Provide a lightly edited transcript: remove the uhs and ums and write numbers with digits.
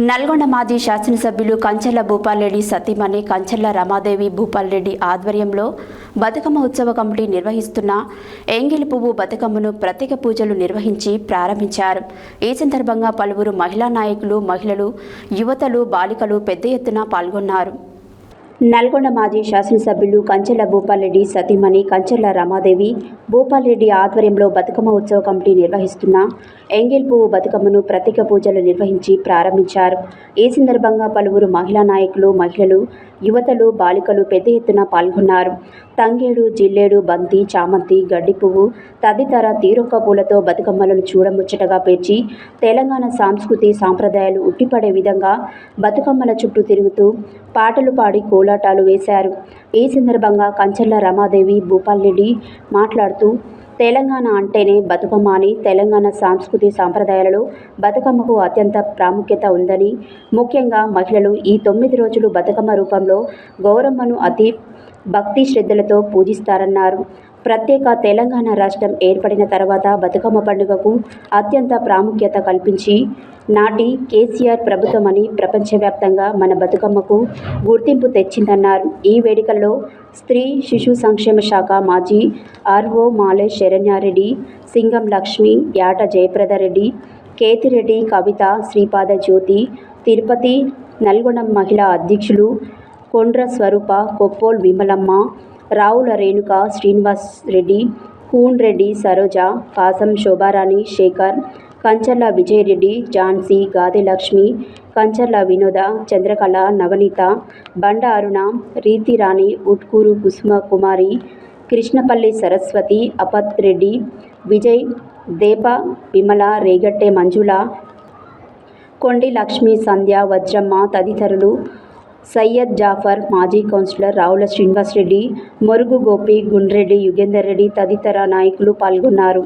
నల్గొండ మాజీ శాసనసభ్యులు కంచెల భూపాల్రెడ్డి సతీమణి కంచెల రమాదేవి భూపాల్రెడ్డి ఆధ్వర్యంలో బతుకమ్మ ఉత్సవ కమిటీ నిర్వహిస్తున్న ఎంగిలి పువ్వు బతుకమ్మను ప్రత్యేక పూజలు నిర్వహించి ప్రారంభించారు. ఈ సందర్భంగా పలువురు మహిళా నాయకులు, మహిళలు, యువతలు, బాలికలు పెద్ద ఎత్తున పాల్గొన్నారు. నల్గొండ మాజీ శాసనసభ్యులు కంచెల భూపాల్రెడ్డి సతీమణి కంచెల రమాదేవి భూపాల్రెడ్డి ఆధ్వర్యంలో బతుకమ్మ ఉత్సవ కమిటీ నిర్వహిస్తున్న ఎంగిల్ పువ్వు బతుకమ్మను ప్రత్యేక పూజలు నిర్వహించి ప్రారంభించారు. ఈ సందర్భంగా పలువురు మహిళా నాయకులు, మహిళలు, యువతలు, బాలికలు పెద్ద ఎత్తున పాల్గొన్నారు. తంగేడు, జిల్లేడు, బంతి, చామంతి, గడ్డి పువ్వు తదితర తీరొక్క పూలతో బతుకమ్మలను చూడముచ్చటగా పేర్చి తెలంగాణ సంస్కృతి సాంప్రదాయాలు ఉట్టిపడే విధంగా బతుకమ్మల చుట్టూ తిరుగుతూ పాటలు పాడి కోలాటాలు వేశారు. ఈ సందర్భంగా కంచెల రమాదేవి భూపాల్రెడ్డి మాట్లాడుతూ తెలంగాణ అంటేనే బతుకమ్మ అని, తెలంగాణ సంస్కృతి సాంప్రదాయాలలో బతుకమ్మకు అత్యంత ప్రాముఖ్యత ఉందని, ముఖ్యంగా మహిళలు ఈ 9 రోజులు బతుకమ్మ రూపంలో గౌరమ్మను అతి భక్తి శ్రద్ధలతో పూజిస్తారన్నారు. ప్రత్యేక తెలంగాణ రాష్ట్రం ఏర్పడిన తర్వాత బతుకమ్మ పండుగకు అత్యంత ప్రాముఖ్యత కల్పించి నాటి కేసీఆర్ ప్రభుత్వమని ప్రపంచవ్యాప్తంగా మన బతుకమ్మకు గుర్తింపు తెచ్చిందన్నారు. ఈ వేడుకల్లో స్త్రీ శిశు సంక్షేమ శాఖ మాజీ ఆర్ఓ మాలె శరణ్యారెడ్డి, సింగం లక్ష్మి, యాట జయప్రదరెడ్డి, కేతిరెడ్డి కవిత, శ్రీపాద జ్యోతి, తిరుపతి నల్గొండ మహిళా అధ్యక్షులు కొండ్ర స్వరూప, కొప్పోల్ విమలమ్మ, రావుల రేణుక, శ్రీనివాస్ రెడ్డి, కూన్ రెడ్డి, సరోజ, కాసం శోభారాణి, శేఖర్, కంచర్ల విజయరెడ్డి, ఝాన్సీ, గాదె లక్ష్మి, కంచర్ల వినోద, చంద్రకళ, నవనీత, బండ అరుణ, రీతిరాణి, ఉట్కూరు కుసుమ కుమారి, కృష్ణపల్లి సరస్వతి, అపత్ రెడ్డి, విజయ్, దేప విమల, రేగట్టె మంజుల, కొండి లక్ష్మి, సంధ్య, వజ్రమ్మ తదితరులు, సయ్యద్ జాఫర్, మాజీ కౌన్సిలర్ రావుల శ్రీనివాస్ రెడ్డి, మొరుగు గోపి, గుండ్రెడ్డి, యుగేందర్ రెడ్డి తదితర నాయకులు పాల్గొన్నారు.